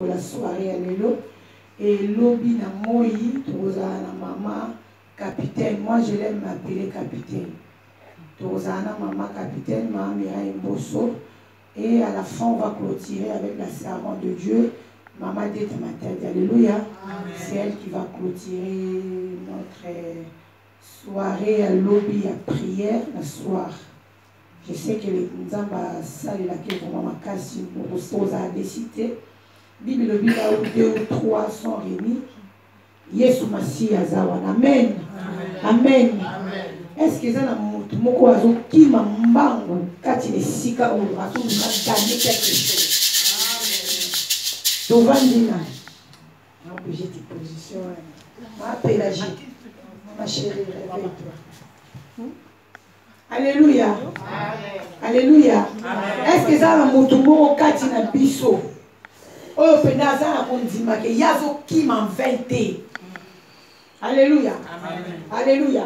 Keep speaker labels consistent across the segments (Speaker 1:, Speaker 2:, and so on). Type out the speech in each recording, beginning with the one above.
Speaker 1: la soirée alléluia et lobby na moi toza na maman capitaine, moi je l'aime m'appeler capitaine. Toza na maman capitaine maman Mireille Mbosso et à la fin on va clôturer avec la servante de Dieu maman Dete Matadi. Alléluia. C'est elle qui va clôturer notre soirée à lobby à prière le soir. Je sais que les Nzamba salle laquelle vraiment ma casse pour a décidé. Bible le Bible où 2 ou 3 sont réunis. Yesu Massi Azawan. Amen. Amen. Est-ce que ça n'a moko azo qui m'a mbango kati ne sika ou azo m'a gagné quelque chose. Tovandina. On a bougé tes positions. Ma pélagie. Ma chérie, réveille-toi. Alléluia. Alléluia. Est-ce que ça n'a moko kati na biso? Oh, penaza na kondima ke yazo qui m'a inventé. Alléluia. Alléluia.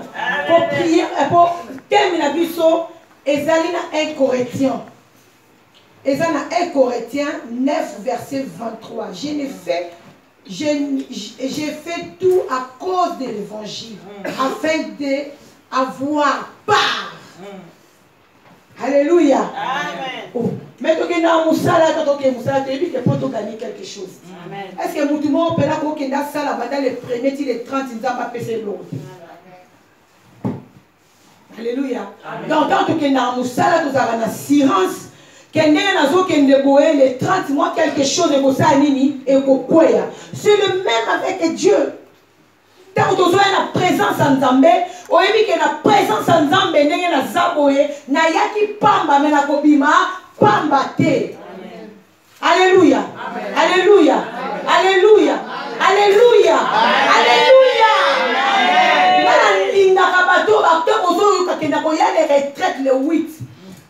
Speaker 1: Pour prier, pour terminer biso, ezalina 1 Corinthiens. Ezalina 1 Corinthiens 9 verset 23. J'ai fait tout à cause de l'évangile, afin d'avoir part. Alléluia. Amen. Oh. Mais tu as musala, tu dis que pour gagner quelque chose. Est-ce que tout le monde peut là pour qu'il a ça là les premiers, les 30, ils n'ont pas passé l'autre. Alléluia. Donc quand tu as musala, tu as une assurance que les 30 mois quelque chose de ça nini et c'est le même avec Dieu. Tant que tu as la présence en Zambé, ou que la présence en Zambé n'est pas zaboye, na yaki pamba mais na kobima pamba te. Alléluia. Alléluia. Alléluia. Alléluia. Alléluia. Le 8.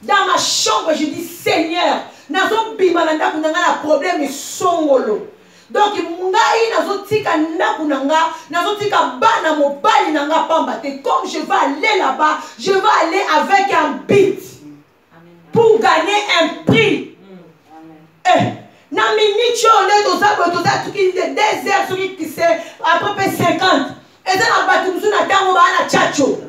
Speaker 1: Dans ma chambre, je dis Seigneur, nazo bima nanda kunanga la problème songolo. Donc, ngai nazotika nakunanga, nazotika bana mobali nanga pambate. Comme je vais aller là-bas, je vais aller avec un but pour gagner un prix. Na minute on est dans ça, tout qui est 2 heures, celui qui c'est à peu près 50. Et ça n'a pas tout ça na tango ba na chacho.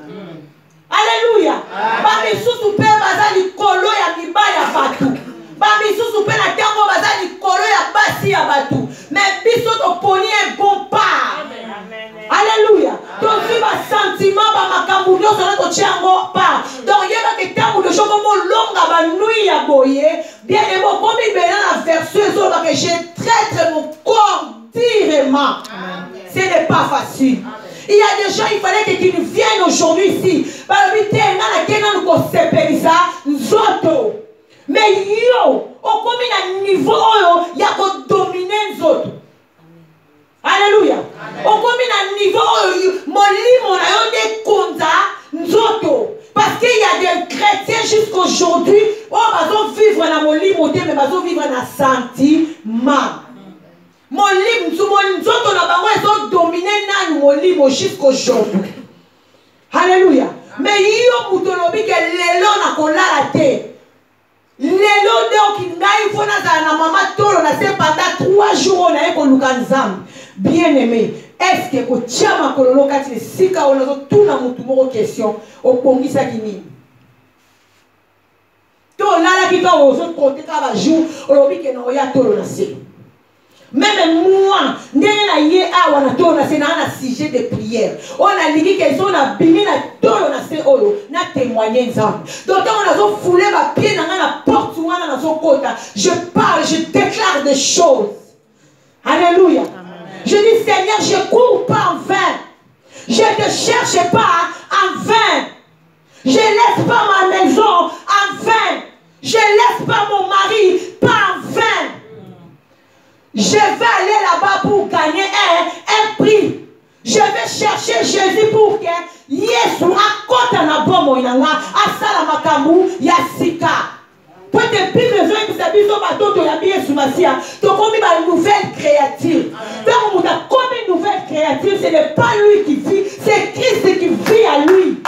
Speaker 1: Alléluia. Ba misusu pe bazali kolo ya mibaya batu. Ba misusu pe na tango bazali kolo ya basi ya batu. Mais biso to poni un bon pas. Alléluia. Donc si ba sentiment ba makambu nyo so to tiango pas. Donc yeba ke tango de choko mo longa ba nuit ya boye. Bien et bon comme il la verset so que j'ai traître mon corps directement. Ce n'est pas facile. Il y a des gens, il fallait qu'ils viennent aujourd'hui ici. Mais yo, au combien de niveau, il y a qu'on domine les autres. Alléluia. Au combien de niveau, mon lit, des comptes, parce qu'il y a des chrétiens jusqu'aujourd'hui, ils vont vivre dans mon lit, mais ils vont vivre dans un sentiment. Mon lit, nous avons dominé mon lit jusqu'aujourd'hui. Alléluia. Mais yo mutolobi que lelo na kolala te. Lelo donc ngai fona na mama tolo na se pendant 3 jours na eko lukanzam. Bien-aimé, est-ce que ko tiama kololo kati sika ona zo tuna mutu moko question opongisa kini? To lala ki ka ozo côté ka ba jour olobi que no ya tolo na se. Même moi, on a un sujet de prière. On a dit qu'ils ont témoigné. Donc on a foulé ma pied dans la porte, je parle, je déclare des choses. Alléluia. Je dis Seigneur, je ne cours pas en vain. Je ne te cherche pas en vain. Je ne laisse pas ma maison en vain. Je ne laisse pas mon mari pas en vain. Je vais aller là-bas pour gagner un prix. Je vais chercher Jésus pour que Yesu akota na bomo inanga asala makambu ya sika. Pour te Bible besoin que ça biso batoto ya Yesu Masia, to komi ba nouvelle créature. Donc on a comme une nouvelle créature, ce n'est pas lui qui vit, c'est Christ qui vit à lui.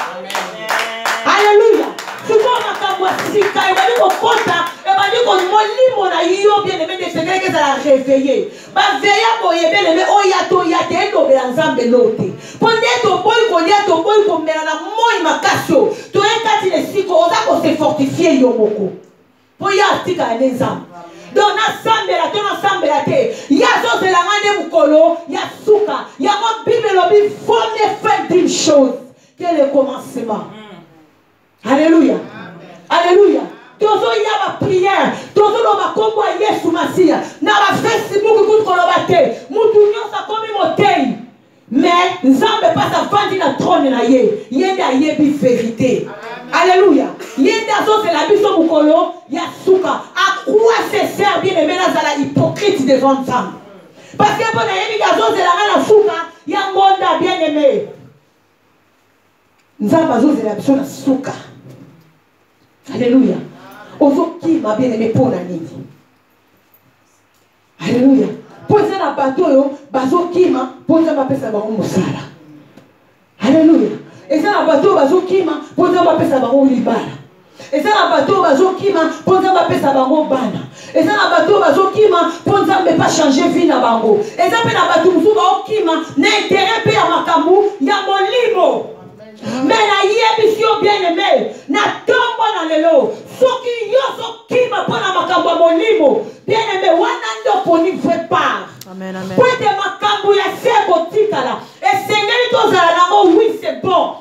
Speaker 1: Alléluia. Souvent makambu ya sika, et va dire qu'on compte, et va dire qu'on molimo na yo bien aimé de Seigneur que ça l'a réveillé. ba veya boye beleme oyato yate ndo belanzambe lote pondé to boy kolia to boy komela na moi makasio to ekati le siko oza ko se fortifier yo moko po ya tika nzambe donc na sambela to na sambela te ya zo de la ngane mukolo ya suka ya mo bible lobi faut ne faire d'une chose que le commencement. Alléluia. Alléluia. Tozo ya ba prière, tozo lo ba kombo Yesu Masia. Na ba Facebook kutu koloba te. Mutu nyosa komi motei. Mais nzambe pasa vandi na trône na ye. Yende ayebi vérité. Alléluia. Yende azo c'est la biso mukolo ya suka. À quoi se sert bien aimé na zala hypocrite devant Nzambe? Parce que bon ayebi azo c'est la suka ya ngonda bien aimé. Nzambe azo c'est la biso na suka. Alléluia. Ozo qui m'a bien aimé pour la nuit. Alléluia. Posez la bateau yo, bazo qui m'a posé ma pesa ba musala. Alléluia. Et ça la bateau bazo qui m'a posé ma pesa ba libala. Et ça la bateau bazo qui m'a posé ma pesa ba bana. Et ça la bateau bazo qui m'a posé me pas changer vie na bango. Et ça pe na bateau musu ba qui m'a na intérêt pe ya makamu ya molimo. Mais la yébisio bien aimé, na tombo na lelo, soki yoso kima pona makambo molimo, bien aimé, wana ndo poni vrai part.
Speaker 2: Amen, amen.
Speaker 1: Pointe makambo ya seko tikala, et sengeli to zala nango, oui c'est bon.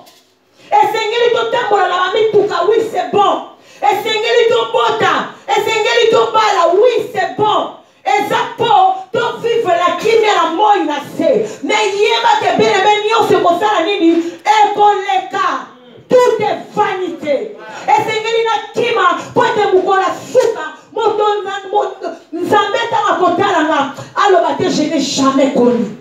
Speaker 1: Et sengeli to tambola na mituka, oui c'est bon. Et sengeli to bota, et sengeli to bala, oui c'est bon. Et ça pour vivre la crime la moi na se. Mais yeba te bien aimé, nyo se kosala nini, et koleka. Tout est vanité. Et sengeli na kima, pointe mukola suka, moto nzambeta makotala nga. Alors je n'ai jamais connu.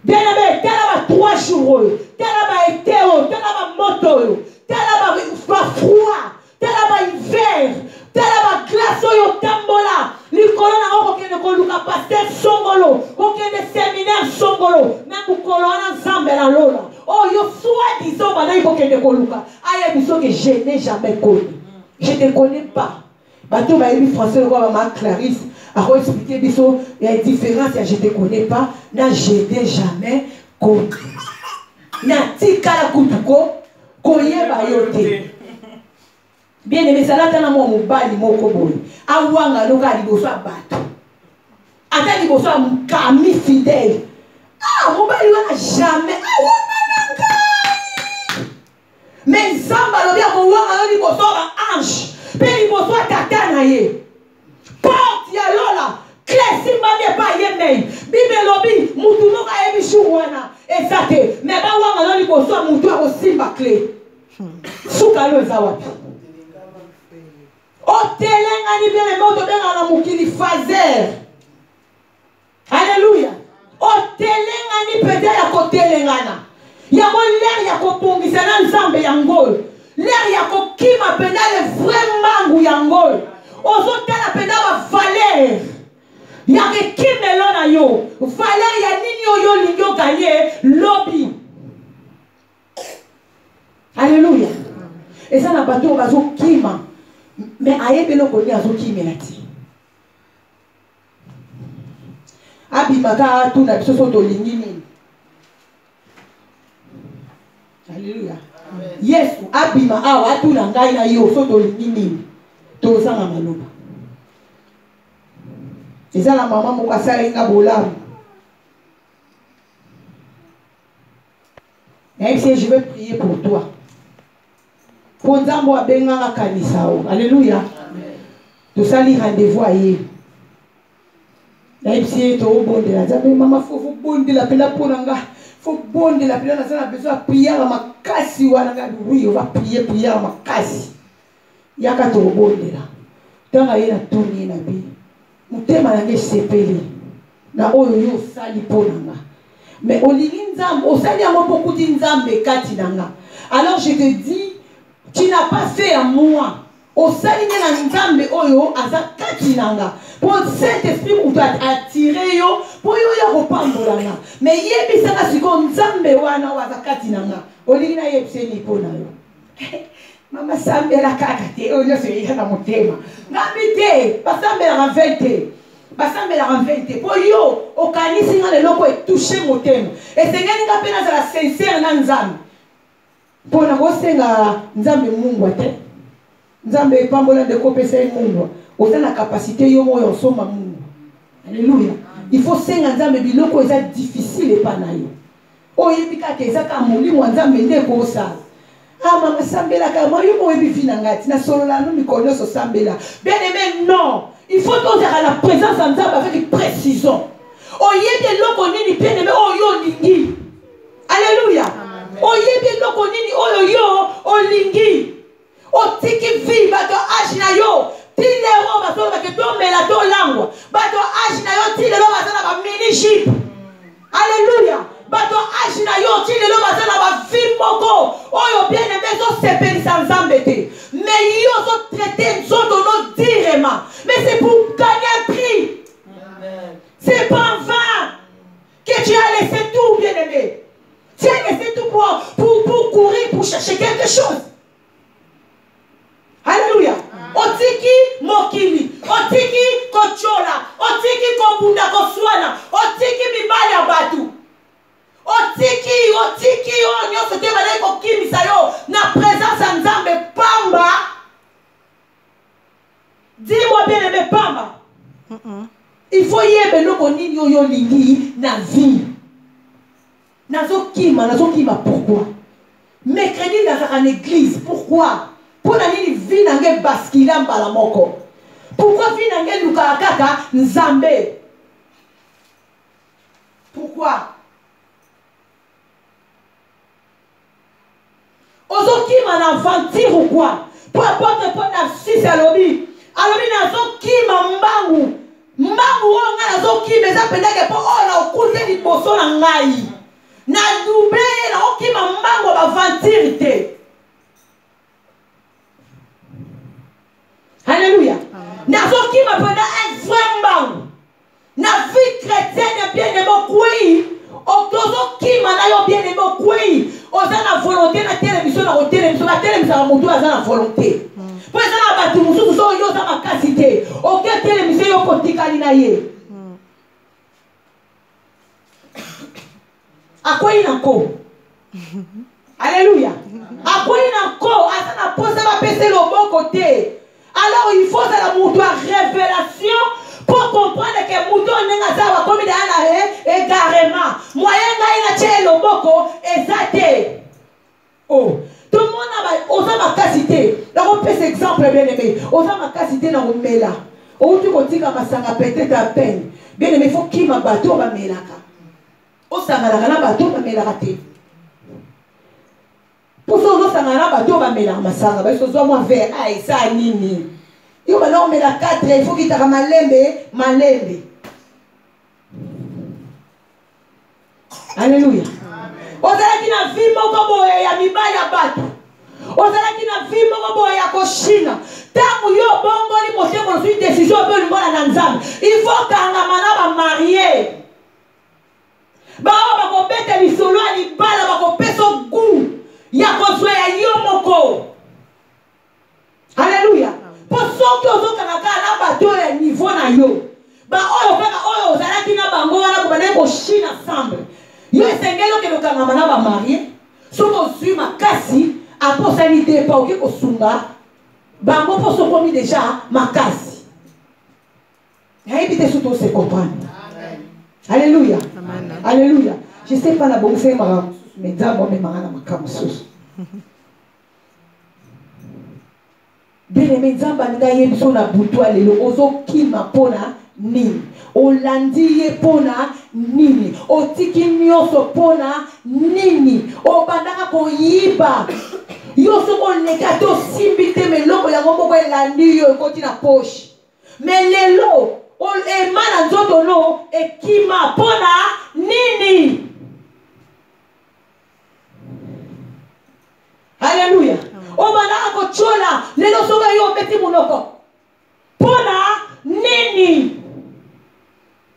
Speaker 1: Bien aimé, tel a 3 jours, tel a été, tel a moto, tel a froid, tel a hiver, tel a glace yo tambola. L'icône a aucun koluka pasteur songolo, aucun séminaire songolo, même pour colonna zambela lola. Oh yo soit disant bana il faut que koluka. Aïe biso que je n'ai jamais connu. Je ne connais pas. Bateau va écrire français le roi ma Clarisse a expliqué biso il y a une différence je ne connais pas, na je n'ai jamais connu. Na tikala kutuko koyeba yote. Bien aimé, ça là, t'as mon mobile, mon coboy. Awanga, loka, liboso, bateau. Ata liboso, kami fidèle. Ah, mobile, on n'a jamais. Mais Zamba, l'obia, on voit, liboso, ange. Puis liboso, tata, naye. Porte, ya lola. Clé, si ma n'est pas yemei. Bibe, lobi, moutou, no, ka yebi, chouwana. Et ça, te. Mais ba, wanga, liboso, moutou, aussi, ma clé. Souka, le zawapi. Otelengani bien les mots de la mukili fazer. Alléluia. Otelengani pede ya kotelengana. Ya mo l'air ya kopongisa na nzambe ya ngol. L'air ya kokima penda le vrai mangu ya ngol. Ozotala penda ba valeur. Ya ke kimelo na yo. Valeur ya nini yo lingo gagner lobby. Alléluia. Et ça na bateau bazo kima. Mais aïe belo koni azoki melati. Abimaka tu na biso so tolingini. Alléluia. Yes, abima awa tu na ngai na yo so tolingini. Tozanga maloba. Eza la maman moko asala inga bolamu. Même si je vais prier pour toi. Pour Nzambo abenga kanisa o. Alléluia. To sali rendez-vous aye. Na ipsi to bonde la Nzambe mama faut bonde la pela ponanga. Faut bonde la pela na sana besoin prier la makasi wana nga oui on va prier la makasi. Yaka to bonde la. Tanga yena toni na bi. Mutema na nge sepeli. Na oyo yo sali ponanga. Mais olingi Nzambe, osali yango beaucoup di Nzambe kati nanga. Alors je te dis tu n'as pas fait à moi. Au saline na nzambe oyo azakati nanga. Pour cet esprit ou doit attirer yo pour yo ya kopambolana. Mais yebi sanga siko nzambe wana wazakati nanga. Olina yebseni pona yo. Mama sambela kaka te oyo se ina na motema. Ngamite basambela na 20. basambelaka mpe te po yo okanisi nga leloko etouche motema esengeli nga mpe nazala sincere na nzambe mpo na kosenga nzambe mungwa te nzambe epambola ndeko opesa ye mungwa oza na kapasité yo moyo osomba mungwa. Alléluia. Il faut senga nzambe biloko eza difficile epa na yo oyebi kaka eza kaka molimo ya nzambe nde ekosala. Mama sambelaka moi yo moyebi vi na ngai ti nasolola no mikolo nyonso sambela bien aimé. Non, il faut tozala na présence ya nzambe avec précision oyebi eloko nini bien aimé oyo olingi. Alléluia. Oyebi eloko nini oyo yo olingi otiki vi bato age na yo ti lelo bazolobake tomela tolangwa bato age na yo ti lelo baza na baminiship. Alléluia. Bato age na yo ti lelo baza na bavi moko oyo bien aimé ezosepelisa nzambe te mais yo ozotraite nzoto no direma mais c'est pour gagner un prix. C'est pas en vain que tu as laissé tout bien aimé. Tu as laissé tout pour courir pour chercher quelque chose. Alléluia. Otiki mokili, otiki kochola, otiki kobunda koswana, otiki mibali ya batu. Otiki yo nyonso te balayi kokimisa yo na présence ya nzambe pamba. Dis-moi bien aimé pamba. Il faut yebe loko nini oyo lingi na vie. Nazokima pourquoi? Mercredi nazaka en église, pourquoi? Pour la nini vie nange baskila mbala moko. Pourquoi vie nange lukaka kaka nzambe? Pourquoi? Ozokima na aventure ou quoi? Peu importe pour Narcisse alobi nazokima mbangu oyo nga nazokima eza pendeke mpo oyo na okute liboso na ngai na double na okima mbangu baventure te. Alléluia. Nazokima penda un vrai mbangu na vie chrétienne bien aimé okwei otozokima na yo bien aimé okwei oza na volonté na télévision na kotélévision na télévision moto aza na volonté po eza na bato mosusu so yo oza makasi te oke télévision yo kotikali na ye akwei na ko. Alléluia. Akwei na ko aza na posa bapese loboko te. Alors il faut la moto à révélation pour comprendre que mouton n'est pas comme il a égarément. Moyen n'a pas loboko exacté. Oh, tout le monde a ma capacité. Là on peut cet exemple bien aimé. On a ma capacité dans le mela. Oh tu continues à m'assanger peut-être à peine. Bien aimé, il faut qu'il m'a bateau va melaka. On s'engage là bateau va melaka. Pour ça, on a bateau va melaka masanga. Parce que soit moi vers aïe ça nini. Yo maintenant on met la 4, il faut qu'il t'a malembe. Alléluia. Ozala ki na vie moko boye ya mibali ya bato. Ozala ki na vie moko boye ya koshina. Tangu yo bongoli motema na suite décision pe lingola na nzambe. Il faut kangama na ba marié. Ba ko bete lisolo ya libala ba ko peso goût ya kozwa ya yo moko. Alléluia. Pour ceux qui ont un bateau à niveau na yo. Ba oyo kaka oyo ozalaki na bango wana ko bana ko china ensemble. Yo esengelo ke lokanga na ba marié. Soko zui makasi aposa ni de pa oke ko sunga. Bango po soko mi déjà makasi. Ya ebite surtout se comprendre. Amen. Alléluia. Amen. Alléluia. Je sais pas la bonne c'est ma mais d'abord mais mara na makamusus. Bien-aimé nzamba nga yebiso na butu alelo ozokima pona nini olandi ye pona nini otiki nyonso pona nini obandaka koyiba yo soko leka to simbi te meloko yango moko elandi yo ekoti na poche mais lelo emana nzoto no ekima pona nini. Alléluia. Obana kochola lelo soga yo beti munoko pona nini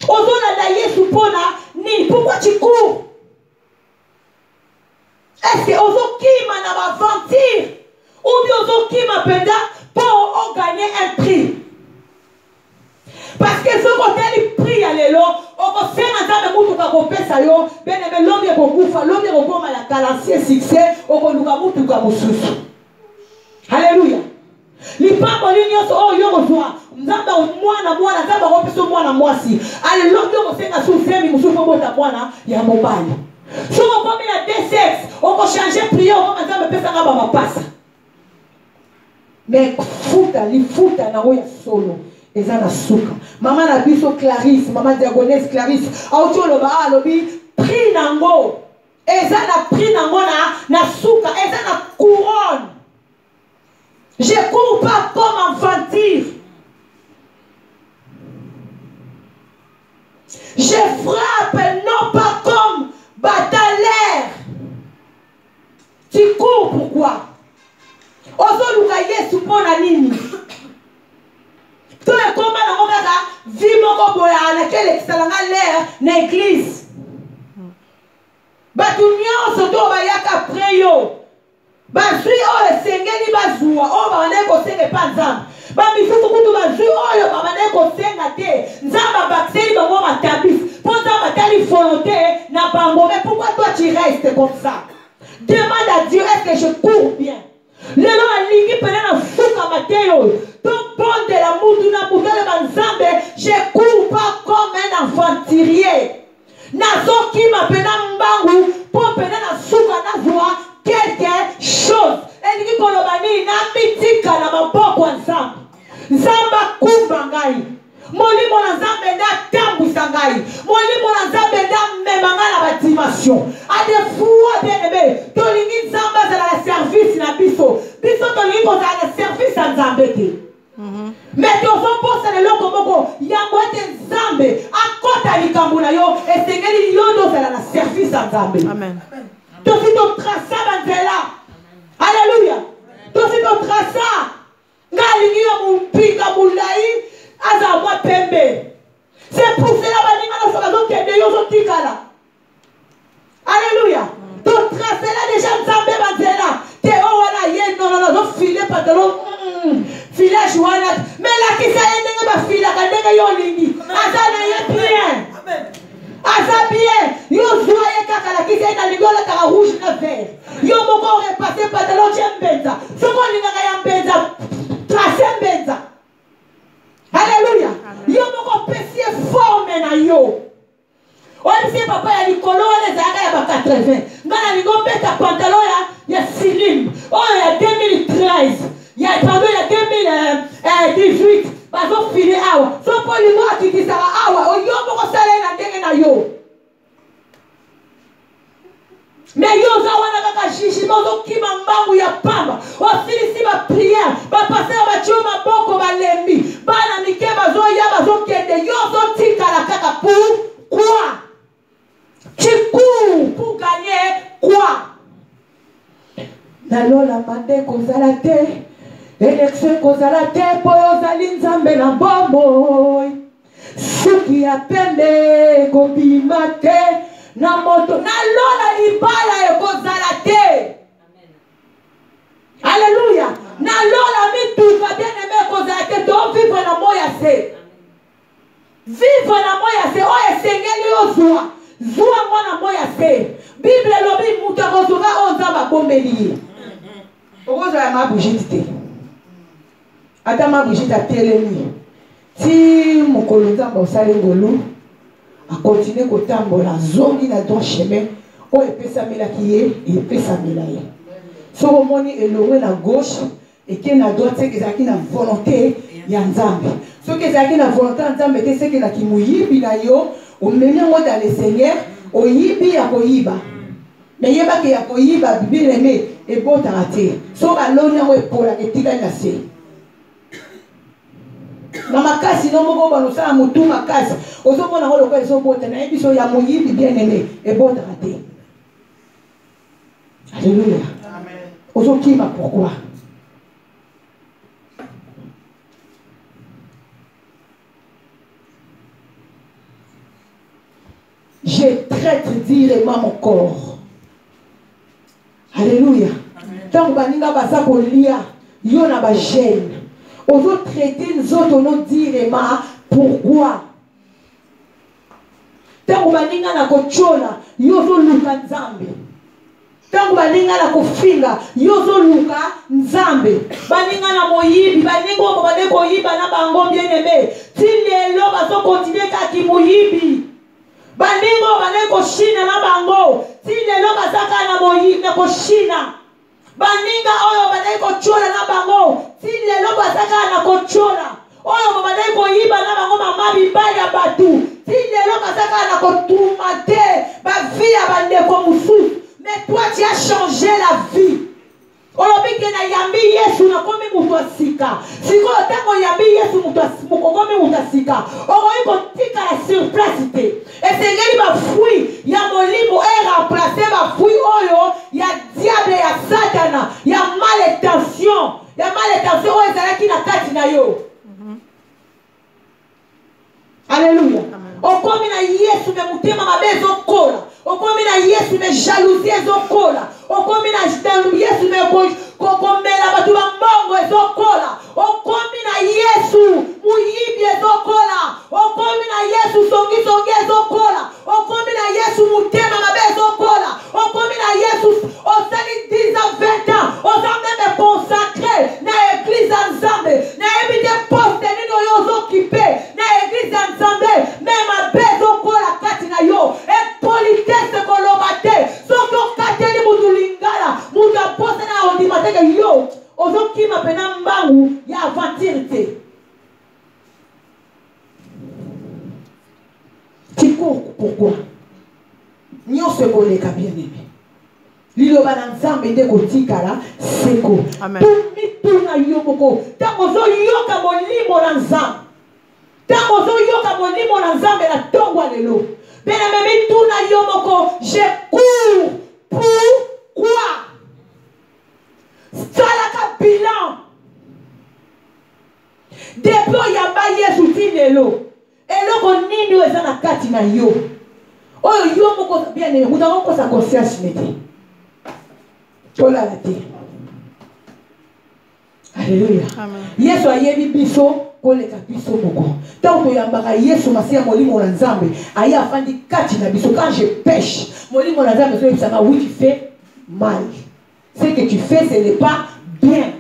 Speaker 1: ozona da Yesu pona nini. Pourquoi tu cours? Est-ce que ozokima na ba aventure ou bien ozokima penda pour gagner un prix? Parce que ce côté pesa yo bien aimé l'homme est kokufa l'homme est kokoma ya kalancier succès okoluka mutuka mosusu. Alléluia. Lipambo nyonso oyo kozwa nzamba mwana nzamba kopesa mwana mwasi ale l'homme yo kosenga susemi mususu bota mwana ya mobali. Soko komi na deux sexes oko changer prière oko nzamba pesa ngaba mapasa. Mais lifuta na oya solo eza na suka. Mama na biso Clarisse, mama diagonesse Clarisse, auti oloba alobi prix nango. Eza na prix nango na suka, eza na couronne. Je cours pas comme infantile. Je frappe non pas comme batailleur. Tu cours pourquoi? Ozoluka Yesu pona nini? To ekoma na ngokaka vi moko boya na kele kisalanga l'air na église. Batu nyonso to bayaka preyo. Bazui oyo esengeli bazwa oyo babandaki kosenga epa nzambe bamisusu kutu bazwi oyo babandaki kosenga te nzambe abakiseli bango matabisi mpo nzambe atali volonté na bango. Mais pourquoi toi tu restes comme ça? Demande à Dieu, est-ce que je cours bien? Lelo alingi pene na fuka mateyo to bonde la mutu na mutale banzambe. Je cours pas comme un aventurier. Nazoki mapena mbangu po pena na suka nazwa quelque chose. Elingi kolobani na mitika na maboko nzambe. Nzambe kumba ngai. Molimo na nzambe nda tambwisa ngai. Molimo na nzambe nda memanga na ba dimension. A des fois bien aimé, tolingi nzambe za la service na biso. Biso tolingi ko za la service na nzambe te. Mais tozo posa le loko moko yango ete nzambe akota likambo na yo esengeli yo ndo za la service na nzambe. Amen. Tosi to trasa banzela. Alléluia. Tosi to trasa. Ngalingi yo mpika mulai aza mwa pembe. C'est pour cela baninga na sokazo kende yo zo tikala. Alléluia. To trasa là déjà nzambe banzela. Te o wala ye non zo filer pantalon. Filer joana. Mais la kisa endenge ba filer kandenge yo lingi. Aza na ye bien. Amen. Aza bien, yo zoye kaka la kisa ina ligola kaka rouge na vert. Yo moko repasser pantalon chembenza. Soko linga ya mbenza, tracé mbenza. Alléluia. Yo moko pesie forme na yo. Oye si papa ya likolo wale zaka ya ba 80. Ngana lingo beta pantalon ya slim. Oh ya 2013. Ya pardon ya 2018. Bazo file awa. So po lingo akikisaka awa. Oyo moko sale na ndenge na yo. Mais yo za wana kaka shishi mozo kima mbangu ya pamba. Ofilisi ba prière. Ba passer ba chio maboko ba lembi. Bana mike bazo ya bazo kende. Yo zo tika la kaka pourquoi? Tu cours pour gagner quoi? Nalola mande kozala te. Élection kozala te po ozali nzambe na bombo. Suki ya pembe kobima te na moto nalola libala ekozala te. Alléluia. Nalola mituka bien aimé kozala te to vivre na moya se. Vivre na moya se o esengeli ozwa. Zwa mwana moya se. Bible lobi mutu akozoka o nzambe abombeli. Okozwa ya mabujiti te. Ata mabujiti atelemi. Si mokolo nzambe osali ngolu a continuer kotambola zongi na don chemin o epesamelaki ye epesamela ye. So omoni elongwe na gauche eke na droite ezalaki na volonté ya nzambe. Soki ezalaki na volonté ya nzambe te sekelaki moyibi na yo omemi yango dans le Seigneur oyibi ya koyiba. Mais yebaki ya koyiba Bible eme ebotaka te. So baloni yango epolaka etikali na se. Na makasi no moko banosala mutu makasi ozomona ngo lokwa ezobota na yebiso ya moyibi bien aimé ebotaka te. Alléluia. Amen. Ozokima pourquoi? Je traite directement mon corps. Alléluia. Tant que baninga baza kolia yo na ba gêne. Ozo traiter nous autres non directement pourquoi? Tango baninga na kochola yozo luka nzambe. Tango baninga na kofinga yozo luka nzambe. Baninga na moyibi baningo badeko yiba na bango bien-aimé. Ti lelo bazo continuer kaki moyibi. Baningo baneko shina na bango. Ti lelo bazaka na moyibi na koshina. Baninga oyo baneko chola na bango. Ti lelo bazaka na kochola. Oyo baneko yiba na bango mama bibali ya batu. Ti lelo bazaka na kotumate ba vie ya bandeko mususu. Mais toi tu as changé la vie. Olobike na yambi Yesu na komi mutu asika. Siko tango yambi Yesu mutu komi mutu asika. Okoyi kotika la surplasité. Et sengeli ba fruit ya molimo e remplacer ba fruit oyo ya diable ya satana ya malétention. Ya malétention oyo ezalaki na kati na yo. Alléluia. Okomi na Yesu me mutema mabe ezokola. Okomi na Yesu me jalousie ezokola. Okomi na Yesu me kokomela batu ba mbongo ezokola. Okomi na Yesu muyibi ezokola. Okomi na Yesu songi ezokola. Okomi na Yesu mutema mabe ezokola. Okomi na Yesu osali 10 ans 20 ans oza même consacré na église ensemble. Na ebite poste nino yo ozokipe na église ensemble. Même mabe ezokola kati na yo. E politesse kolobate. Soko kateli mutu lingala. Mutu apose na ondimateke yo. Ozokima pena mbangu ya aventure te. Pourquoi? Nyonso koleka bien-aimé. Liloba na nzambe nde kotikala seko. Tumituna yo moko. Tango zo yoka molimo na nzambe. Tango zo yoka molimo na nzambe na tongwa lelo. Bien-aimé tuna yo moko. Je cours. Pourquoi? Salaka bilan. Depuis yamba Yesu ti lelo. Eloko nini weza na kati na yo. Oyo yo moko bien aimé. Nous avons sa conscience meti. Tola la te. Alléluia. Amen. Yesu ayebi biso koleka biso moko. Tant que yambaka Yesu masia molimo na nzambe, aya afandi kati na biso. Quand je pêche, molimo na nzambe so yebisanga oui tu fais mal. Ce que tu fais ce n'est pas bien.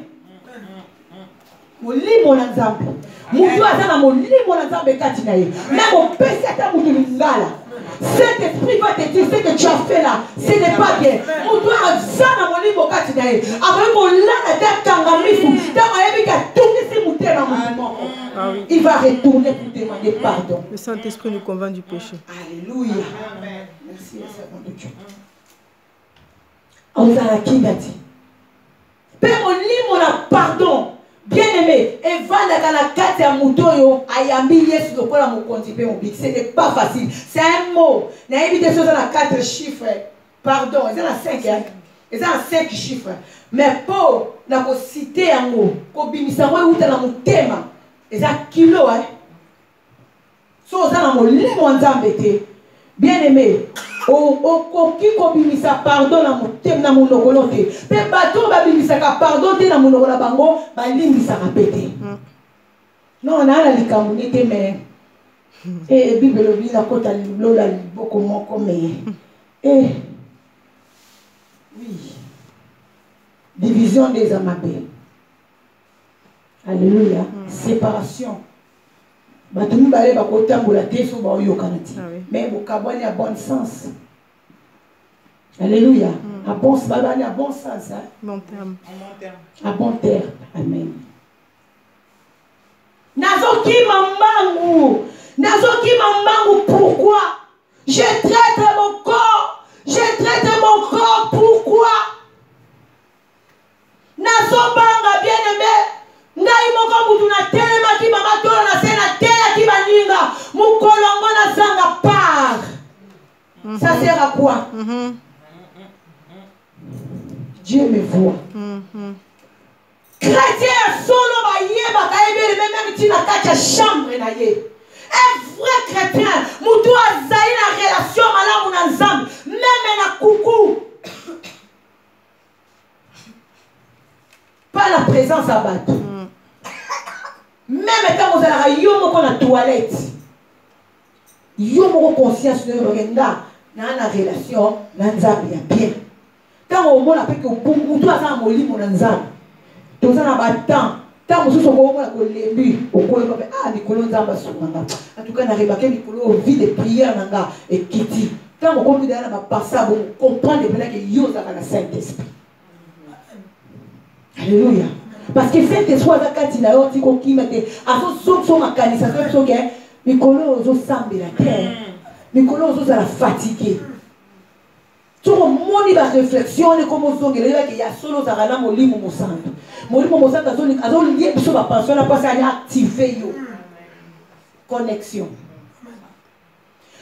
Speaker 1: Molimo na nzambe. Mutu azana molimo na nzambe kati na ye. Même au péché ata mutu lingala. Cet esprit va te dire ce que tu as fait là, ce n'est pas bien. Mutu azana molimo kati na ye. Après molana ta kangamifu, ta mayebi ka tourner mutema mutimo. Il va retourner pour demander pardon.
Speaker 2: Le Saint-Esprit nous convainc du péché.
Speaker 1: Alléluia. Merci Seigneur de Dieu. Ozala kingati. Père molimo na pardon. Bien-aimé, et va dans la carte à Moutoyo, ayambi Yesu de quoi mon compte, ce n'est pas facile. C'est un mot. Il y a des choses dans la 4 chiffres. Pardon, il y en a 5. Il y en a 5 chiffres. Mais pour la citer un mot, pour bimisa ou dans mon thème, il y a kilo. So dans mon limo nzambete. Bien-aimé, au qui kobimisa pardon na motem na monokolo te pe bato babimisaka pardon te na monokolo bango balimbisaka pete non na la likambo nete mais bible lobi na kota lola liboko moko mais oui division des amabé. Alléluia. Séparation. Batumi bale bakotambola te so ba oyokana ti. Mais bokabwani a bon sens. Alléluia. À bon sens. Hein?
Speaker 2: Bon terme.
Speaker 1: À bon terme. Amen. Nazoki mambangu. Pourquoi? Je traite mon corps. Pourquoi? Nazobanga bien-aimé. Ngai moko mutu na telema ki mama tolo na sena tela ki baninga. Mukolongo na sanga part. Ça sert à quoi? Dieu me voit. Chrétien solo ba yeba ka ebe même ti na kati chambre na ye. Un vrai chrétien, mutu azali na relation malamu na nzambe, même na coucou. Pas la présence à battre. Même quand vous allez à la toilette, yo moko conscience de nga na na relation na nzambe ya bien tant au moins après que pour toi ça molimo na nzambe to ça na ba temps tant mosusu ko mona ko lembi okoyo ba mikolo nzamba sunga en tout cas na remarqué mikolo vie de prière nanga et kiti tant ko komi dana ba passa bon comprendre bien que yo ça na Saint-Esprit. Alléluia. Parce que Saint-Esprit a kati na yo tiko kimete aso so makanisa so ke mikolo ozo sambela terre mikolo ozo za fatigué. Tu moni ba réflexion comme ozongela que ya solo za kana molimo mosanto azo lié biso ba pension na parce à activer yo connexion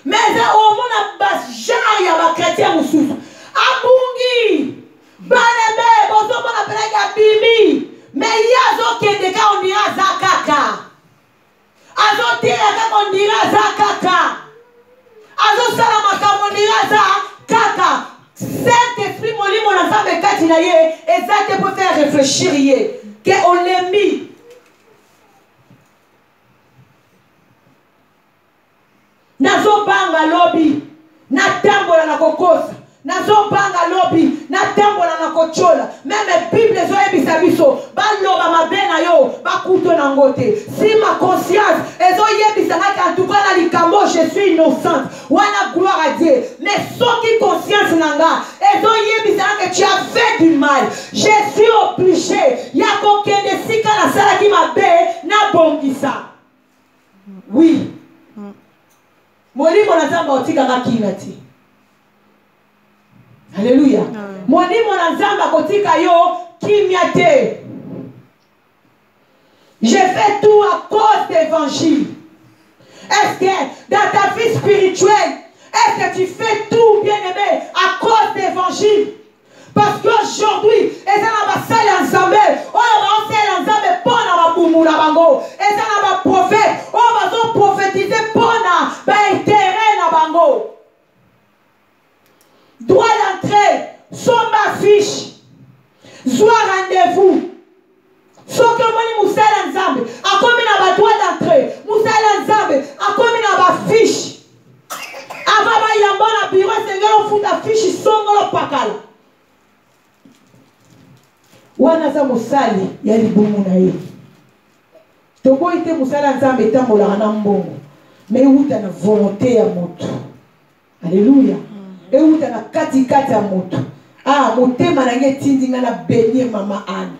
Speaker 1: mais ça au mona bas genre ya ba chrétien mususu abungi balebe bozo mona pelaka bibi mais yazo kende ka on dira zakaka azo tira ka on dira zakaka azo sala makambo dira zakaka. Saint-Esprit molimo na nzambe kati na ye ezate pour faire réfléchir ye que on l'a mis nazo banga lobi na tambola na kokosa nazo banga lobi na tambola na kochola même Bible zo ebisa biso baloba mabe na yo bakuto na ngote si ma conscience ezo yebisa nga en tout cas na likambo je suis innocente wana gloire à Dieu mais soki conscience nanga ezo yebisa que tu as fait du mal je suis obligé ya kokende sika na sala ki mabe na bongisa oui molimo na nzamba otika nga kinati. Alléluia. Molimo na nzamba kotika yo kimia. Je fais tout à cause de l'évangile. Est-ce que dans ta vie spirituelle, est-ce que tu fais tout, bien-aimé, à cause de l'évangile? Parce qu'aujourd'hui, ils ont un salle ensemble, on a ensemble pour la boumou la bango, ils ont un prophète, on va prophétiser pour la intérêt la bango. Droit d'entrée, son ma fiche, soit rendez-vous. Sauf que moi, Moussa Lanzambe, a commis la droit d'entrée, Moussa Lanzambe, a commis la fiche. Avant, il y a un bon bureau, c'est que l'on fout la fiche, ils sont dans le pakal. Wana za musali ya libumu na ye. Tobo ite musala nzambe etambola na mbongo. Mais uta na volonté ya moto. Alléluia. Et uta na kati ya moto. Ah, motema na nge tindinga na bénir mama Anne.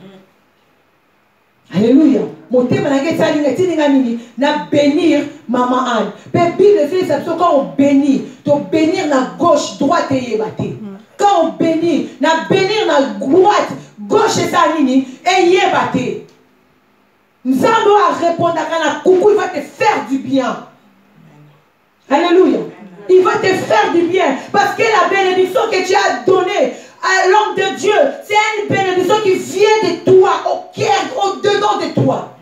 Speaker 1: Alléluia. Motema na nge tindinga nini na bénir mama Anne. Pe Bible fait ça quand on bénit, to bénir na gauche, droite et yebate. Quand on bénit, na bénir na droite, gauche et ça nini et yebate. Nzambo a répondre à coucou, il va te faire du bien. Alléluia. Il va te faire du bien parce que la bénédiction que tu as donnée à l'homme de Dieu, c'est une bénédiction qui vient de toi, au cœur, au-dedans de toi.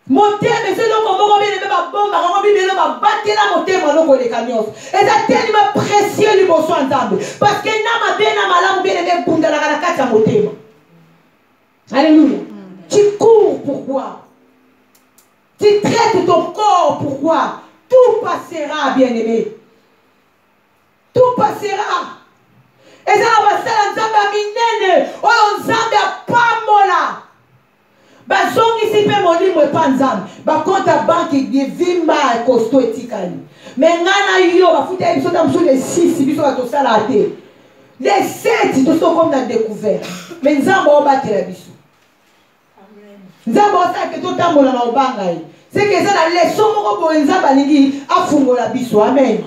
Speaker 1: Mon thème, c'est le moment où il y a un bon marron, il y a un bâtiment, mon thème, il y a un camion. Et c'est tellement précieux, le bon soin d'âme. Parce que n'a bien n'a malade, bien aimé, boum, dans la carte à mon thème. Alléluia. Tu cours, pourquoi? Tu traites ton corps, pourquoi? Tout passera, bien aimé. Tout passera. Et ça va faire un zamba minene. Oh, un zamba pas mola. Bazongi si pe moni mwe panzam ba konta banki de vimba costo etikali mais ngana yo ba futa biso tam sur les 6 biso ba to sala te les 7 to so comme dans découvert mais nzambo obatela biso amen nzambo sa ke to tambola na obanga yi c'est que ça la leçon moko bo nzamba lingi afungola biso amen.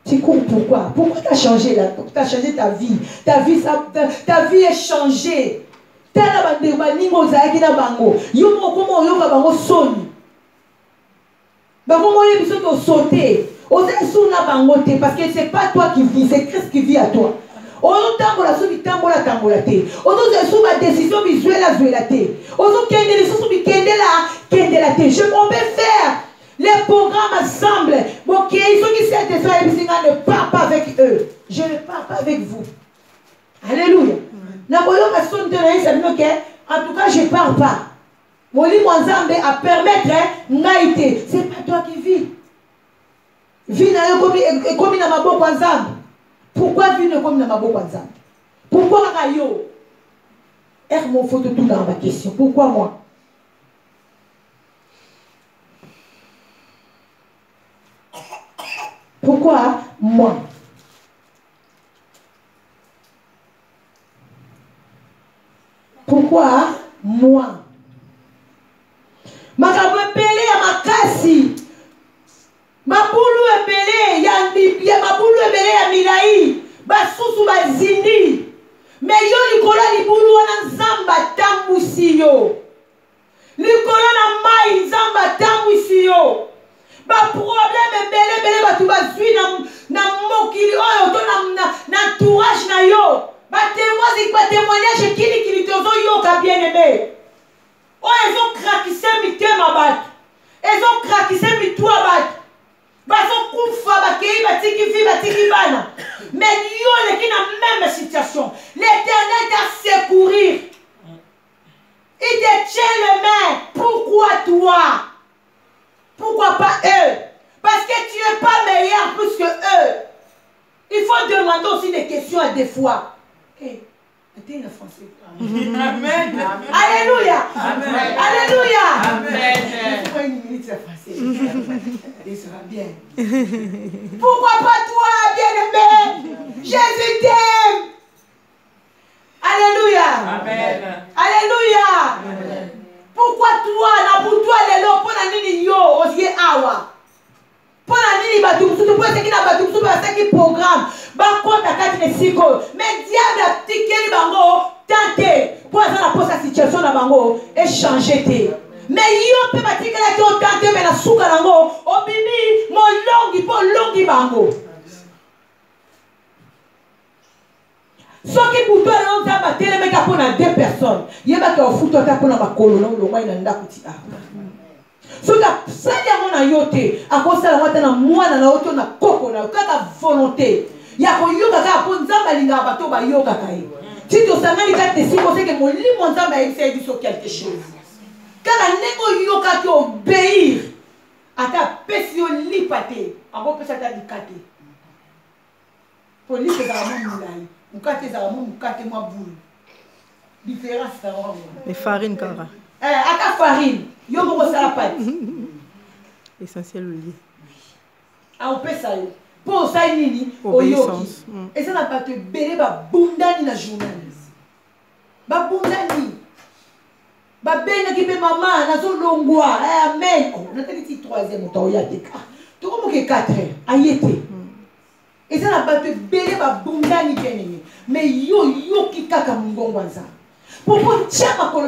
Speaker 1: Tu comprends pourquoi? Pourquoi tu as changé là? Tu as changé ta vie. Ta vie est changée. Tala bande baningo zaki na bango yomo komo yoka bango soni bango moye biso to sauter oza suna bango te parce que c'est pas toi qui vis, c'est Christ qui vit à toi. Ozo tambola so bitambola tambola te ozo zesu ba décision visuelle zuela te ozo kende so bikende la te. Je peux faire les programmes ensemble. Bon qui sont qui cette soirée ne part pas avec eux. Je ne pars pas avec vous. Alléluia. En tout cas, je ne pars pas. Molimo Nzambe à permettre ngaïté. C'est pas toi qui vis. Vie na yo comme na maboko Nzambe. Pourquoi vie ne comme na maboko Nzambe? Pourquoi kayo? Mon photo tout dans ma question. Pourquoi moi? Pourquoi moi? Pourquoi moi? Makambo ebele ya makasi. Mabulu ebele ya mabulu ebele ya milai. Basusu bazindi. Mais yo likolo libulu wana Nzamba tambusi yo. Likolo na mai Nzamba tambusi yo. Ba problème ebele batu bazwi na mokili oyo to na entourage na yo. Ba témoignage kili tozo yo ka bien aimé. Oh, ils ont craquissé mitema bat. Ils ont craquissé mitwa bat. Bazo kufa bakei batiki fi batiki bana. Mais yo qui na même situation. L'Éternel t'a secourir. Il te tient les mains. Pourquoi toi? Pourquoi pas eux? Parce que tu n'es pas meilleur plus que eux. Il faut demander aussi des questions à des fois. Hey. Français.
Speaker 3: Amen.
Speaker 1: Alléluia.
Speaker 3: Amen.
Speaker 1: Alléluia.
Speaker 3: Amen.
Speaker 1: Pourquoi une minute c'est français? Il sera bien. Pourquoi pas toi, bien-aimé? Jésus t'aime. Alléluia.
Speaker 3: Amen.
Speaker 1: Alléluia.
Speaker 3: Amen.
Speaker 1: Pourquoi toi, na pour toi les lots, pour la nini yo, osie awa. Pour la nini batumsu, pour ce qui n'a batumsu, pour ce qui programme. Mais diable a tiqué les bango, tenté pour sa situation dans bango et changer. Mais yo peut pas tiquer la tenté mais la souka lango, obimi mon longi pour longi bango. Ce qui pour toi on t'a battu les mecs pour deux personnes. Yeba ka ofuto ta pour na bakolo na lo mai na ndakuti a. Ce que ça y a mon ayote à cause de la moitié na moi na auto na koko na kaka volonté. Ya koyoka ka po Nzamba linga bato ba yoka kai. Si to sangani ka te siko c'est que mon limo Nzamba a essayé sur quelque chose. Car nengo yoka ki obéir. Ata pesio lipate. Abo pesa ta dikate. Pour lipe za mo mulai. Mukate za mo mukate mo boule. Différence ça va.
Speaker 2: Les farines kara.
Speaker 1: Ata farine. Yo mo sala pâte.
Speaker 2: Essentiel au lit.
Speaker 1: Ah on pesa yo. Pour ça nini oyoki et ça n'a pas te belé ba bundani na journée ba bundani ba benga ki be maman na zo longwa amen on a dit troisième temps ya deka to comme que 4 ayete et ça n'a pas te belé ba bundani bien mais yo ki kaka mungongo za pour tia makolo